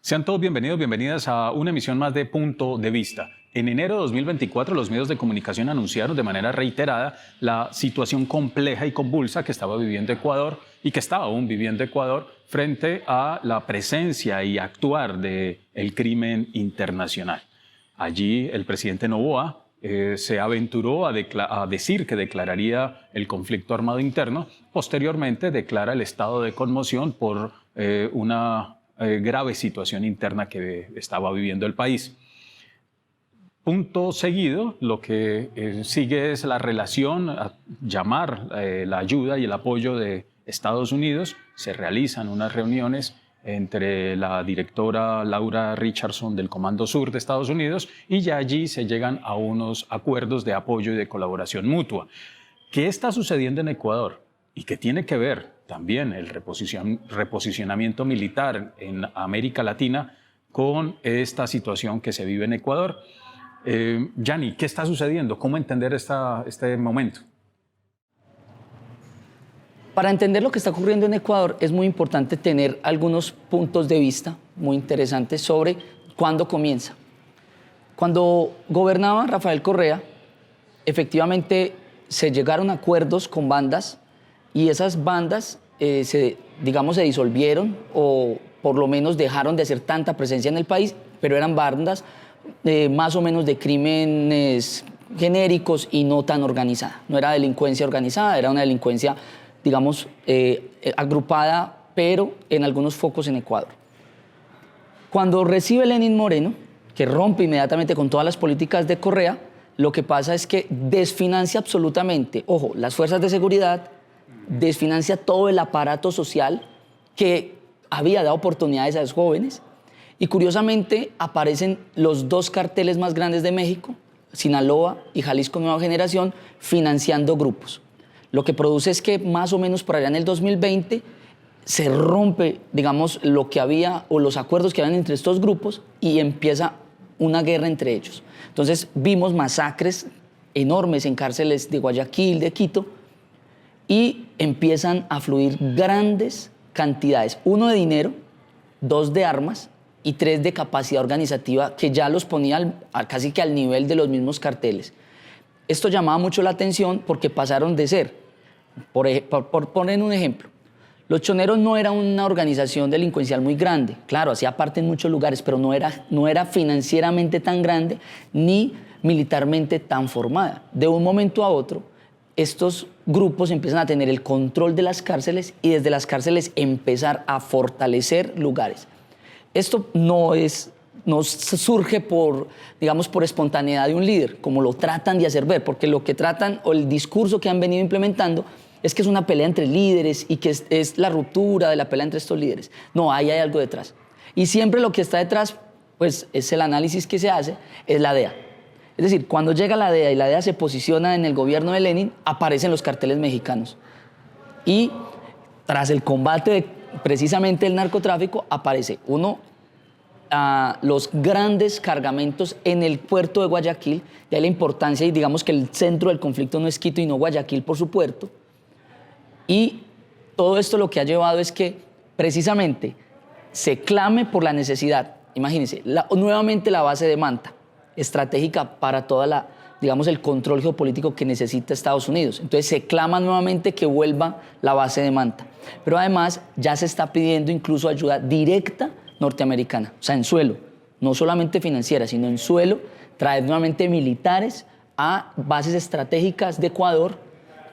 Sean todos bienvenidos, bienvenidas a una emisión más de Punto de Vista. En enero de 2024, los medios de comunicación anunciaron de manera reiterada la situación compleja y convulsa que estaba viviendo Ecuador y que estaba aún viviendo Ecuador frente a la presencia y actuar del crimen internacional. Allí el presidente Noboa se aventuró a decir que declararía el conflicto armado interno. Posteriormente declara el estado de conmoción por una grave situación interna que estaba viviendo el país. Punto seguido, lo que sigue es la relación, a llamar la ayuda y el apoyo de Estados Unidos. Se realizan unas reuniones entre la directora Laura Richardson del Comando Sur de Estados Unidos y ya allí se llegan a unos acuerdos de apoyo y de colaboración mutua. ¿Qué está sucediendo en Ecuador? Y que tiene que ver también el reposicionamiento militar en América Latina con esta situación que se vive en Ecuador. Yanni, ¿qué está sucediendo? ¿Cómo entender este momento? Para entender lo que está ocurriendo en Ecuador es muy importante tener algunos puntos de vista muy interesantes sobre cuándo comienza. Cuando gobernaba Rafael Correa, efectivamente se llegaron a acuerdos con bandas y esas bandas se disolvieron o por lo menos dejaron de hacer tanta presencia en el país, pero eran bandas más o menos de crímenes genéricos y no tan organizada. No era delincuencia organizada, era una delincuencia, agrupada, pero en algunos focos en Ecuador. Cuando recibe Lenín Moreno, que rompe inmediatamente con todas las políticas de Correa, lo que pasa es que desfinancia absolutamente, ojo, las fuerzas de seguridad, desfinancia todo el aparato social que había dado oportunidades a los jóvenes y curiosamente aparecen los dos carteles más grandes de México, Sinaloa y Jalisco Nueva Generación, financiando grupos. Lo que produce es que más o menos por allá en el 2020 se rompe, lo que había o los acuerdos que habían entre estos grupos y empieza una guerra entre ellos. Entonces vimos masacres enormes en cárceles de Guayaquil, de Quito, y empiezan a fluir grandes cantidades, 1 de dinero, 2 de armas y 3 de capacidad organizativa que ya los ponía casi que al nivel de los mismos carteles. Esto llamaba mucho la atención porque pasaron de ser, por poner un ejemplo, los choneros no era una organización delincuencial muy grande, claro, hacía parte en muchos lugares, pero no era financieramente tan grande ni militarmente tan formada. De un momento a otro, estos grupos empiezan a tener el control de las cárceles y desde las cárceles empezar a fortalecer lugares. Esto no surge por espontaneidad de un líder, como lo tratan de hacer ver, porque lo que tratan o el discurso que han venido implementando es que es una pelea entre líderes y que es la ruptura de la pelea entre estos líderes. No, ahí hay algo detrás. Y siempre lo que está detrás, pues es el análisis que se hace, es la DEA. Es decir, cuando llega la DEA y la DEA se posiciona en el gobierno de Lenin, aparecen los carteles mexicanos. Y tras el combate de precisamente el narcotráfico, aparece los grandes cargamentos en el puerto de Guayaquil, de ahí la importancia y digamos que el centro del conflicto no es Quito y no Guayaquil por su puerto. Y todo esto lo que ha llevado es que precisamente se clame por la necesidad. Imagínense, nuevamente la base de Manta, estratégica para toda el control geopolítico que necesita Estados Unidos. Entonces se clama nuevamente que vuelva la base de Manta. Pero además ya se está pidiendo incluso ayuda directa norteamericana, o sea, en suelo, no solamente financiera, sino en suelo, traer nuevamente militares a bases estratégicas de Ecuador.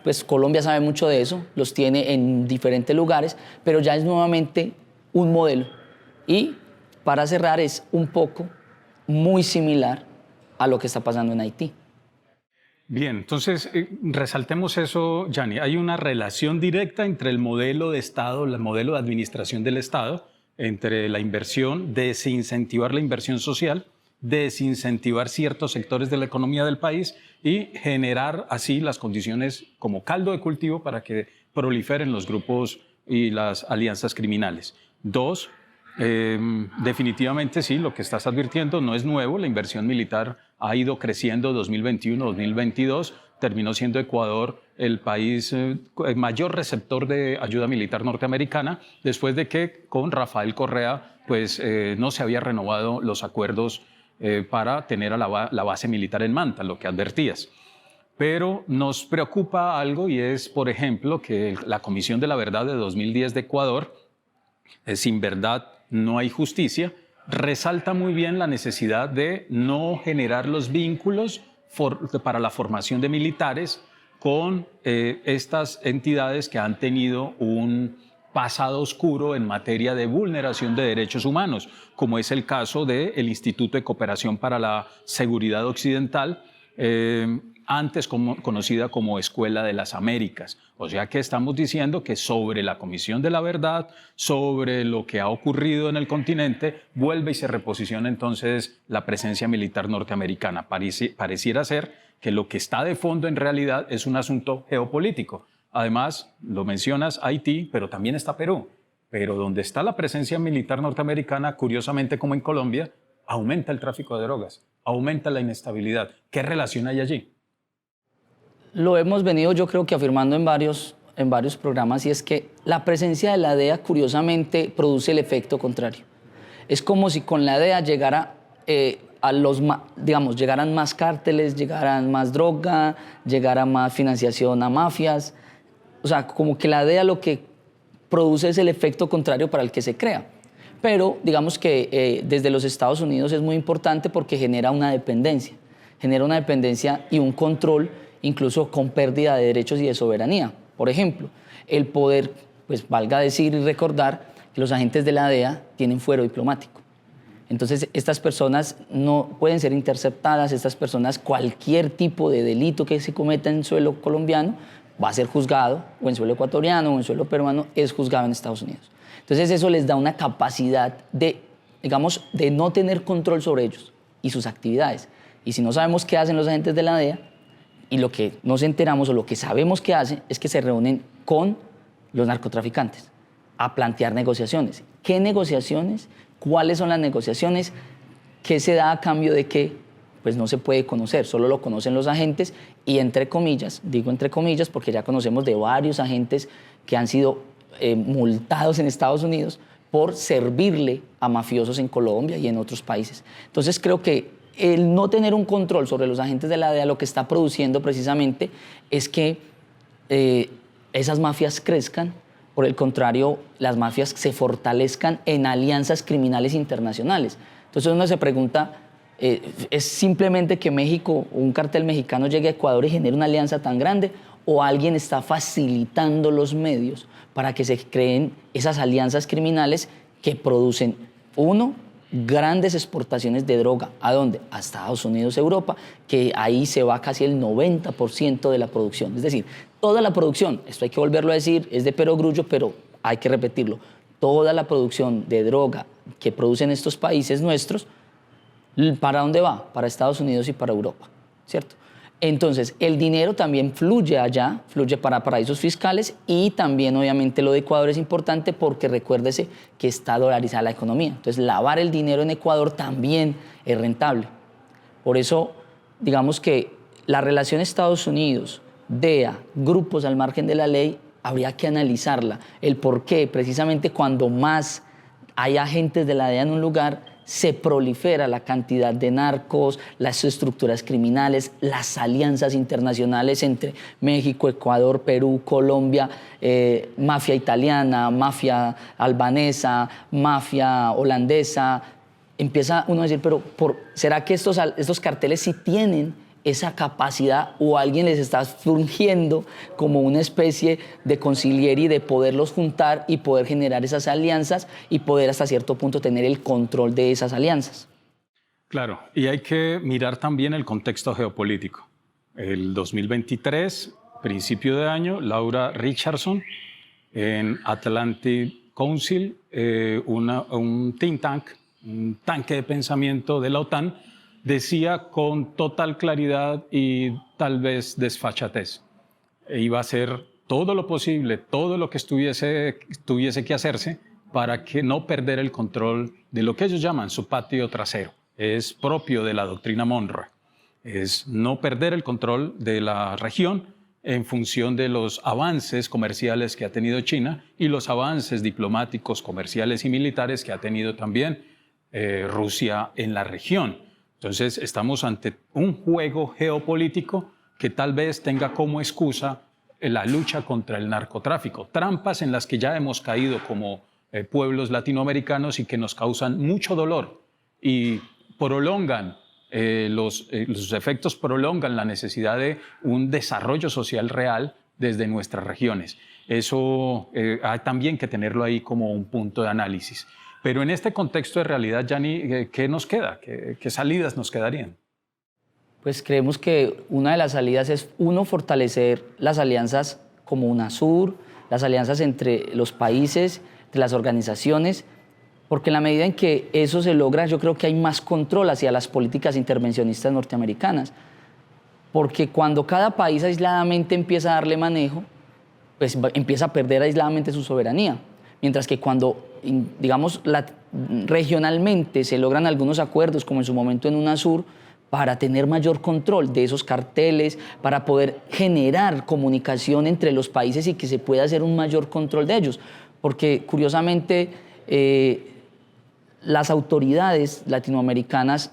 Pues Colombia sabe mucho de eso, los tiene en diferentes lugares, pero ya es nuevamente un modelo. Y para cerrar, es un poco muy similar a lo que está pasando en Haití. Bien, entonces resaltemos eso, Yanni. Hay una relación directa entre el modelo de Estado, el modelo de administración del Estado, entre la inversión, desincentivar la inversión social, desincentivar ciertos sectores de la economía del país y generar así las condiciones como caldo de cultivo para que proliferen los grupos y las alianzas criminales. 2, definitivamente sí, lo que estás advirtiendo no es nuevo, la inversión militar ha ido creciendo 2021-2022 terminó siendo Ecuador el país mayor receptor de ayuda militar norteamericana, después de que con Rafael Correa pues, no se había renovado los acuerdos para tener a la base militar en Manta, lo que advertías. Pero nos preocupa algo y es, por ejemplo, que la Comisión de la Verdad de 2010 de Ecuador, sin verdad no hay justicia, resalta muy bien la necesidad de no generar los vínculos para la formación de militares con estas entidades que han tenido un pasado oscuro en materia de vulneración de derechos humanos, como es el caso del Instituto de Cooperación para la Seguridad Occidental, antes conocida como Escuela de las Américas. O sea que estamos diciendo que sobre la Comisión de la Verdad, sobre lo que ha ocurrido en el continente, vuelve y se reposiciona entonces la presencia militar norteamericana. Pareciera ser que lo que está de fondo en realidad es un asunto geopolítico. Además, lo mencionas, Haití, pero también está Perú. Pero donde está la presencia militar norteamericana, curiosamente como en Colombia, aumenta el tráfico de drogas, aumenta la inestabilidad. ¿Qué relación hay allí? Lo hemos venido, yo creo que afirmando en varios programas, y es que la presencia de la DEA, curiosamente, produce el efecto contrario. Es como si con la DEA llegara llegaran más cárteles, llegaran más droga, llegara más financiación a mafias. O sea, como que la DEA lo que produce es el efecto contrario para el que se crea. Pero digamos que desde los Estados Unidos es muy importante porque genera una dependencia y un control, incluso con pérdida de derechos y de soberanía. Por ejemplo, el poder, pues valga decir y recordar que los agentes de la DEA tienen fuero diplomático. Entonces, estas personas no pueden ser interceptadas, estas personas, cualquier tipo de delito que se cometa en suelo colombiano va a ser juzgado, o en suelo ecuatoriano o en suelo peruano, es juzgado en Estados Unidos. Entonces, eso les da una capacidad de no tener control sobre ellos y sus actividades. Y si no sabemos qué hacen los agentes de la DEA, y lo que nos enteramos o lo que sabemos que hacen es que se reúnen con los narcotraficantes a plantear negociaciones. ¿Qué negociaciones? ¿Cuáles son las negociaciones? ¿Qué se da a cambio de qué? Pues no se puede conocer, solo lo conocen los agentes y entre comillas, digo entre comillas porque ya conocemos de varios agentes que han sido multados en Estados Unidos por servirle a mafiosos en Colombia y en otros países. Entonces creo que el no tener un control sobre los agentes de la DEA lo que está produciendo precisamente es que esas mafias crezcan. Por el contrario, las mafias se fortalezcan en alianzas criminales internacionales. Entonces uno se pregunta, ¿es simplemente que México, un cartel mexicano llegue a Ecuador y genere una alianza tan grande? ¿O alguien está facilitando los medios para que se creen esas alianzas criminales que producen, uno, grandes exportaciones de droga? ¿A dónde? A Estados Unidos, Europa, que ahí se va casi el 90% de la producción. Es decir, toda la producción, esto hay que volverlo a decir, es de perogrullo, pero hay que repetirlo, toda la producción de droga que producen estos países nuestros, ¿para dónde va? Para Estados Unidos y para Europa, ¿cierto? Entonces, el dinero también fluye allá, fluye para paraísos fiscales y también, obviamente, lo de Ecuador es importante porque recuérdese que está dolarizada la economía. Entonces, lavar el dinero en Ecuador también es rentable. Por eso, digamos que la relación Estados Unidos, DEA, grupos al margen de la ley, habría que analizarla. El por qué, precisamente cuando más hay agentes de la DEA en un lugar, se prolifera la cantidad de narcos, las estructuras criminales, las alianzas internacionales entre México, Ecuador, Perú, Colombia, mafia italiana, mafia albanesa, mafia holandesa. Empieza uno a decir, pero ¿será que estos carteles sí tienen esa capacidad o alguien les está surgiendo como una especie de conciliere y de poderlos juntar y poder generar esas alianzas y poder hasta cierto punto tener el control de esas alianzas? Claro, y hay que mirar también el contexto geopolítico. El 2023, principio de año, Laura Richardson en Atlantic Council, un think tank, un tanque de pensamiento de la OTAN, decía con total claridad y tal vez desfachatez, iba a hacer todo lo posible, todo lo que tuviese que hacerse para que no perder el control de lo que ellos llaman su patio trasero. Es propio de la doctrina Monroe. es no perder el control de la región en función de los avances comerciales que ha tenido China y los avances diplomáticos, comerciales y militares que ha tenido también Rusia en la región. Entonces estamos ante un juego geopolítico que tal vez tenga como excusa la lucha contra el narcotráfico, trampas en las que ya hemos caído como pueblos latinoamericanos y que nos causan mucho dolor y prolongan, los efectos prolongan la necesidad de un desarrollo social real desde nuestras regiones. Eso hay también que tenerlo ahí como un punto de análisis. Pero en este contexto de realidad, Gianni, ¿qué nos queda? ¿Qué salidas nos quedarían? Pues creemos que una de las salidas es, uno, fortalecer las alianzas como UNASUR, las alianzas entre los países, entre las organizaciones, porque en la medida en que eso se logra, yo creo que hay más control hacia las políticas intervencionistas norteamericanas, porque cuando cada país aisladamente empieza a darle manejo, pues empieza a perder aisladamente su soberanía, mientras que cuando, digamos, regionalmente se logran algunos acuerdos, como en su momento en UNASUR, para tener mayor control de esos carteles, para poder generar comunicación entre los países y que se pueda hacer un mayor control de ellos. Porque, curiosamente, las autoridades latinoamericanas,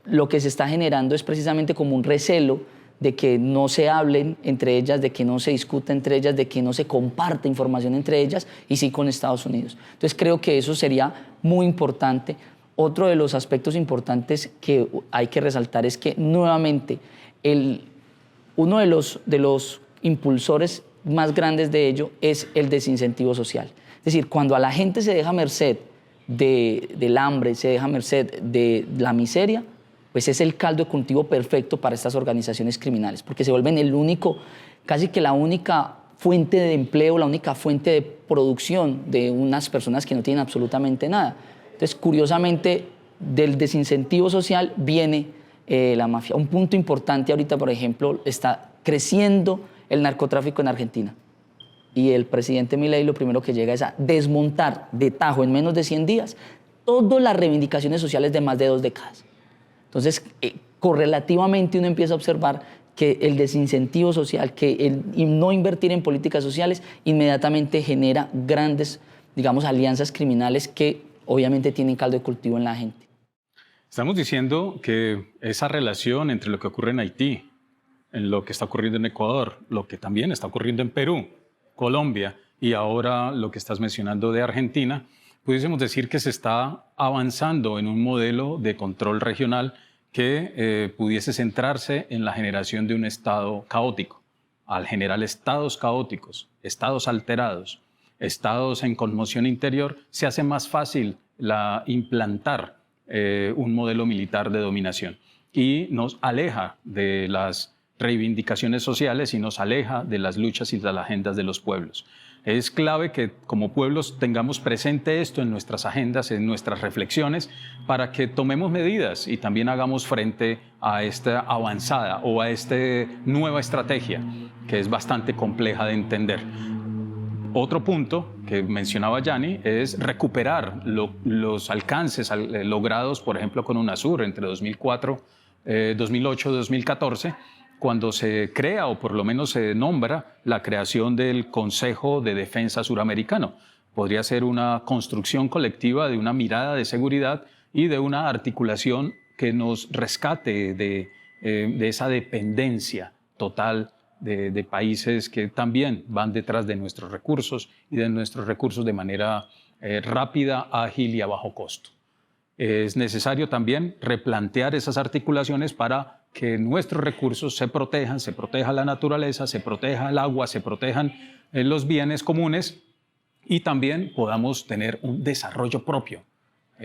lo que se está generando es precisamente como un recelo de que no se hablen entre ellas, de que no se discuta entre ellas, de que no se comparta información entre ellas, y sí con Estados Unidos. Entonces creo que eso sería muy importante. Otro de los aspectos importantes que hay que resaltar es que nuevamente uno de los impulsores más grandes de ello es el desincentivo social. Es decir, cuando a la gente se deja merced del hambre, se deja merced de la miseria, pues es el caldo de cultivo perfecto para estas organizaciones criminales, porque se vuelven casi que la única fuente de empleo, la única fuente de producción de unas personas que no tienen absolutamente nada. Entonces, curiosamente, del desincentivo social viene la mafia. Un punto importante ahorita, por ejemplo, está creciendo el narcotráfico en Argentina. Y el presidente Milei lo primero que llega es a desmontar de tajo en menos de 100 días todas las reivindicaciones sociales de más de 2 décadas. Entonces, correlativamente uno empieza a observar que el desincentivo social, que el no invertir en políticas sociales inmediatamente genera grandes, digamos, alianzas criminales que obviamente tienen caldo de cultivo en la gente. Estamos diciendo que esa relación entre lo que ocurre en Haití, en lo que está ocurriendo en Ecuador, lo que también está ocurriendo en Perú, Colombia y ahora lo que estás mencionando de Argentina, pudiésemos decir que se está avanzando en un modelo de control regional que pudiese centrarse en la generación de un Estado caótico. Al generar estados caóticos, estados alterados, estados en conmoción interior, se hace más fácil implantar un modelo militar de dominación y nos aleja de las reivindicaciones sociales y nos aleja de las luchas y de las agendas de los pueblos. Es clave que como pueblos tengamos presente esto en nuestras agendas, en nuestras reflexiones, para que tomemos medidas y también hagamos frente a esta avanzada o a esta nueva estrategia que es bastante compleja de entender. Otro punto que mencionaba Gianni es recuperar los alcances logrados, por ejemplo, con UNASUR entre 2008 y 2014, cuando se crea o por lo menos se nombra la creación del Consejo de Defensa Suramericano. Podría ser una construcción colectiva de una mirada de seguridad y de una articulación que nos rescate de esa dependencia total de países que también van detrás de nuestros recursos y de nuestros recursos de manera rápida, ágil y a bajo costo. Es necesario también replantear esas articulaciones para que nuestros recursos se proteja la naturaleza, se proteja el agua, se protejan los bienes comunes y también podamos tener un desarrollo propio,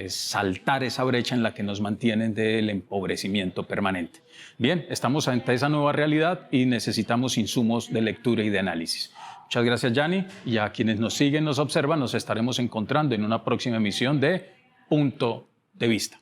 saltar esa brecha en la que nos mantienen del empobrecimiento permanente. Bien, estamos ante esa nueva realidad y necesitamos insumos de lectura y de análisis. Muchas gracias, Gianni, y a quienes nos siguen, nos observan, nos estaremos encontrando en una próxima emisión de Punto de Vista.